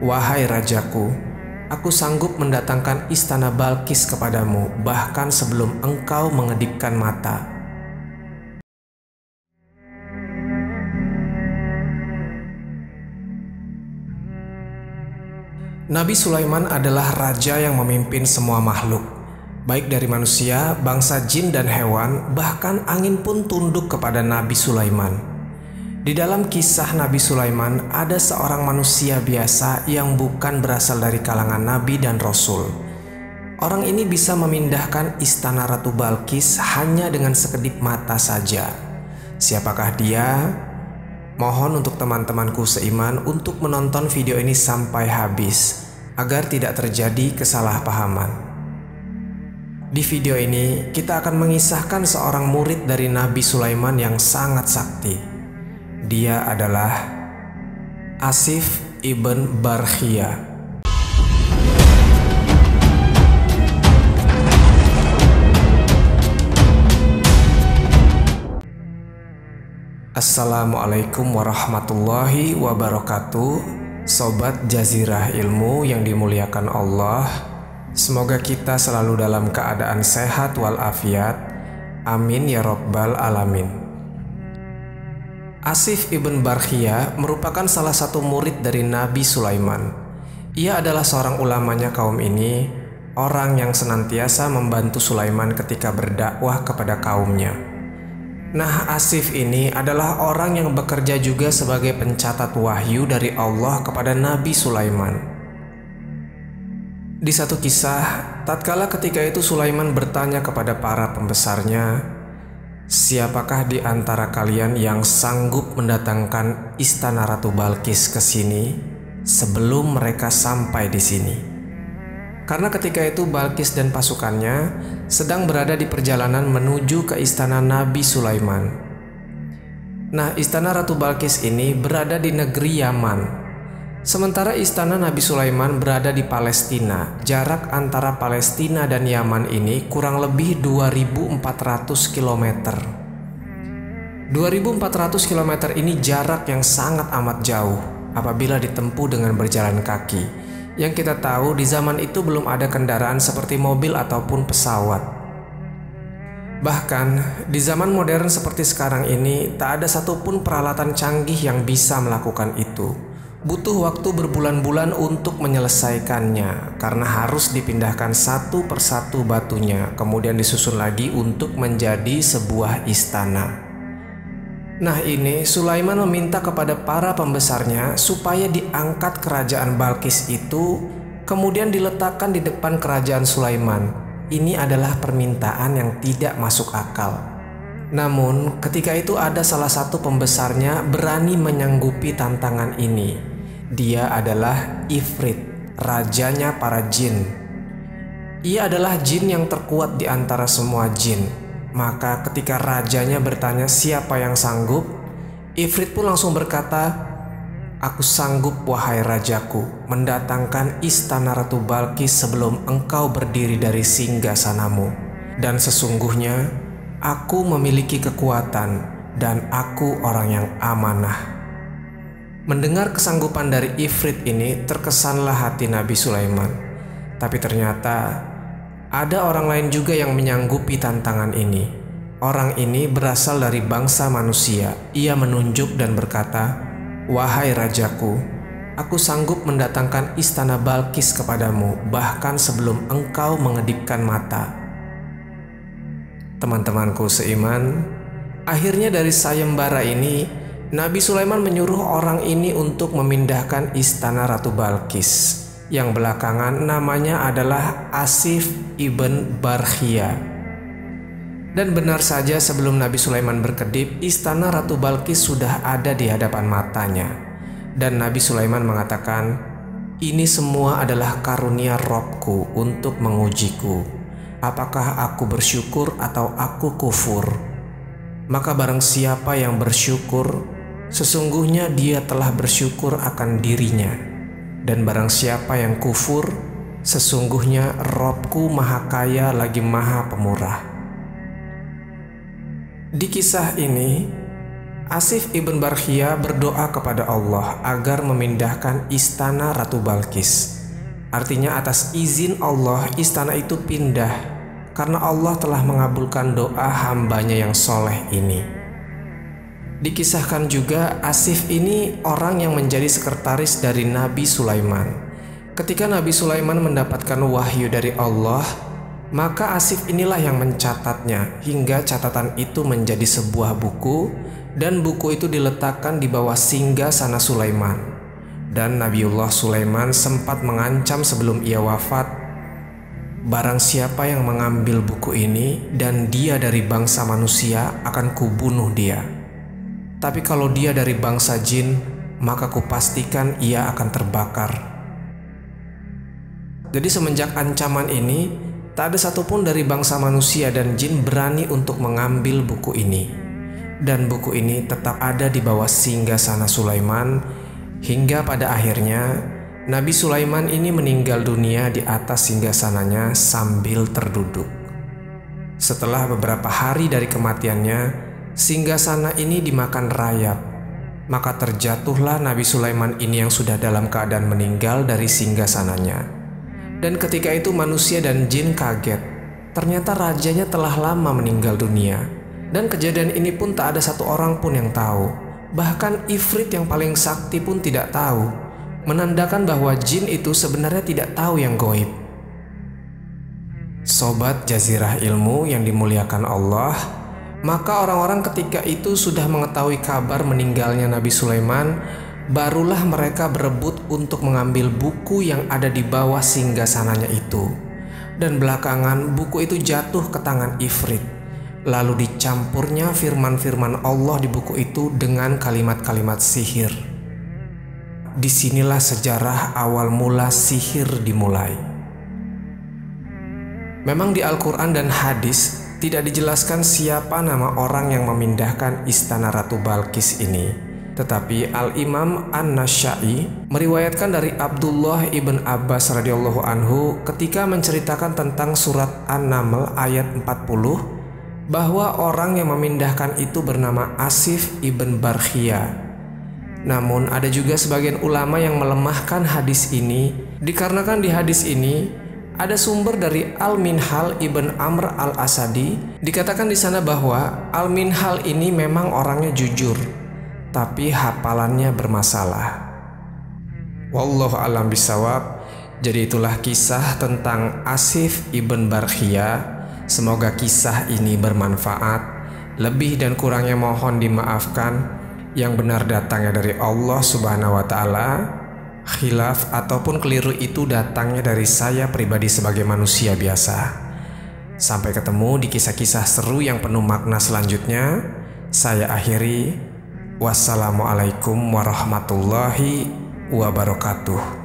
"Wahai rajaku, aku sanggup mendatangkan istana Balkis kepadamu bahkan sebelum engkau mengedipkan mata." Nabi Sulaiman adalah raja yang memimpin semua makhluk, baik dari manusia, bangsa jin dan hewan, bahkan angin pun tunduk kepada Nabi Sulaiman. Di dalam kisah Nabi Sulaiman ada seorang manusia biasa yang bukan berasal dari kalangan nabi dan rasul. Orang ini bisa memindahkan istana Ratu Balkis hanya dengan sekedip mata saja. Siapakah dia? Mohon untuk teman-temanku seiman untuk menonton video ini sampai habis agar tidak terjadi kesalahpahaman. Di video ini kita akan mengisahkan seorang murid dari Nabi Sulaiman yang sangat sakti. Dia adalah Asif ibn Barkhia. Assalamualaikum warahmatullahi wabarakatuh, Sobat Jazirah Ilmu yang dimuliakan Allah. Semoga kita selalu dalam keadaan sehat walafiat. Amin ya Rabbal Alamin. Asif ibn Barkhia merupakan salah satu murid dari Nabi Sulaiman. Ia adalah seorang ulamanya kaum ini, orang yang senantiasa membantu Sulaiman ketika berdakwah kepada kaumnya. Nah, Asif ini adalah orang yang bekerja juga sebagai pencatat wahyu dari Allah kepada Nabi Sulaiman. Di satu kisah, tatkala ketika itu Sulaiman bertanya kepada para pembesarnya, "Siapakah di antara kalian yang sanggup mendatangkan istana Ratu Balkis ke sini sebelum mereka sampai di sini?" Karena ketika itu Balkis dan pasukannya sedang berada di perjalanan menuju ke istana Nabi Sulaiman. Nah, istana Ratu Balkis ini berada di negeri Yaman. Sementara istana Nabi Sulaiman berada di Palestina. Jarak antara Palestina dan Yaman ini kurang lebih 2400 km. 2400 km ini jarak yang sangat amat jauh apabila ditempuh dengan berjalan kaki. Yang kita tahu di zaman itu belum ada kendaraan seperti mobil ataupun pesawat. Bahkan di zaman modern seperti sekarang ini tak ada satupun peralatan canggih yang bisa melakukan itu. Butuh waktu berbulan-bulan untuk menyelesaikannya karena harus dipindahkan satu persatu batunya, kemudian disusun lagi untuk menjadi sebuah istana. Nah, ini Sulaiman meminta kepada para pembesarnya supaya diangkat kerajaan Balkis itu kemudian diletakkan di depan kerajaan Sulaiman. Ini adalah permintaan yang tidak masuk akal. Namun ketika itu ada salah satu pembesarnya berani menyanggupi tantangan ini. Dia adalah Ifrit, rajanya para jin. Ia adalah jin yang terkuat di antara semua jin. Maka ketika rajanya bertanya siapa yang sanggup, Ifrit pun langsung berkata, "Aku sanggup wahai rajaku mendatangkan istana Ratu Balkis sebelum engkau berdiri dari singgasanamu. Dan sesungguhnya aku memiliki kekuatan dan aku orang yang amanah." Mendengar kesanggupan dari Ifrit ini terkesanlah hati Nabi Sulaiman. Tapi ternyata ada orang lain juga yang menyanggupi tantangan ini. Orang ini berasal dari bangsa manusia. Ia menunjuk dan berkata, "Wahai rajaku, aku sanggup mendatangkan istana Balkis kepadamu bahkan sebelum engkau mengedipkan mata." Teman-temanku seiman, akhirnya dari sayembara ini Nabi Sulaiman menyuruh orang ini untuk memindahkan istana Ratu Balkis, yang belakangan namanya adalah Asif ibn Barkhia. Dan benar saja sebelum Nabi Sulaiman berkedip, istana Ratu Balkis sudah ada di hadapan matanya. Dan Nabi Sulaiman mengatakan, "Ini semua adalah karunia Robku untuk mengujiku. Apakah aku bersyukur atau aku kufur? Maka barang siapa yang bersyukur, sesungguhnya dia telah bersyukur akan dirinya. Dan barang siapa yang kufur, sesungguhnya Robku maha kaya lagi maha pemurah." Di kisah ini, Asif ibn Barkhia berdoa kepada Allah agar memindahkan istana Ratu Balqis. Artinya atas izin Allah istana itu pindah karena Allah telah mengabulkan doa hambanya yang soleh ini. Dikisahkan juga Asif ini orang yang menjadi sekretaris dari Nabi Sulaiman. Ketika Nabi Sulaiman mendapatkan wahyu dari Allah, maka Asif inilah yang mencatatnya hingga catatan itu menjadi sebuah buku, dan buku itu diletakkan di bawah singgasana Sulaiman. Dan Nabiullah Sulaiman sempat mengancam sebelum ia wafat, barang siapa yang mengambil buku ini dan dia dari bangsa manusia, akan kubunuh dia. Tapi kalau dia dari bangsa jin, maka kupastikan ia akan terbakar. Jadi semenjak ancaman ini, tak ada satupun dari bangsa manusia dan jin berani untuk mengambil buku ini. Dan buku ini tetap ada di bawah singgasana Sulaiman, hingga pada akhirnya Nabi Sulaiman ini meninggal dunia di atas singgasananya sambil terduduk. Setelah beberapa hari dari kematiannya, singgasana ini dimakan rayap. Maka terjatuhlah Nabi Sulaiman ini yang sudah dalam keadaan meninggal dari singgasananya. Dan ketika itu manusia dan jin kaget. Ternyata rajanya telah lama meninggal dunia. Dan kejadian ini pun tak ada satu orang pun yang tahu. Bahkan Ifrit yang paling sakti pun tidak tahu, menandakan bahwa jin itu sebenarnya tidak tahu yang gaib. Sobat Jazirah Ilmu yang dimuliakan Allah, maka orang-orang ketika itu sudah mengetahui kabar meninggalnya Nabi Sulaiman, barulah mereka berebut untuk mengambil buku yang ada di bawah singgasananya itu. Dan belakangan buku itu jatuh ke tangan Ifrit. Lalu dicampurnya firman-firman Allah di buku itu dengan kalimat-kalimat sihir. Disinilah sejarah awal mula sihir dimulai. Memang di Al-Quran dan hadis tidak dijelaskan siapa nama orang yang memindahkan istana Ratu Balqis ini. Tetapi Al-Imam An-Nasyai meriwayatkan dari Abdullah ibn Abbas radhiyallahu anhu ketika menceritakan tentang surat An-Naml ayat 40, bahwa orang yang memindahkan itu bernama Asif ibn Barkhia. Namun ada juga sebagian ulama yang melemahkan hadis ini, dikarenakan di hadis ini ada sumber dari Al-Minhal ibn Amr al-Asadi. Dikatakan di sana bahwa Al-Minhal ini memang orangnya jujur, tapi hafalannya bermasalah. Wallahu a'lam bishawab. Jadi itulah kisah tentang Asif ibn Barkhia. Semoga kisah ini bermanfaat. Lebih dan kurangnya mohon dimaafkan. Yang benar datangnya dari Allah Subhanahu wa Ta'ala. Khilaf ataupun keliru itu datangnya dari saya pribadi sebagai manusia biasa. Sampai ketemu di kisah-kisah seru yang penuh makna selanjutnya. Saya akhiri. Wassalamualaikum warahmatullahi wabarakatuh.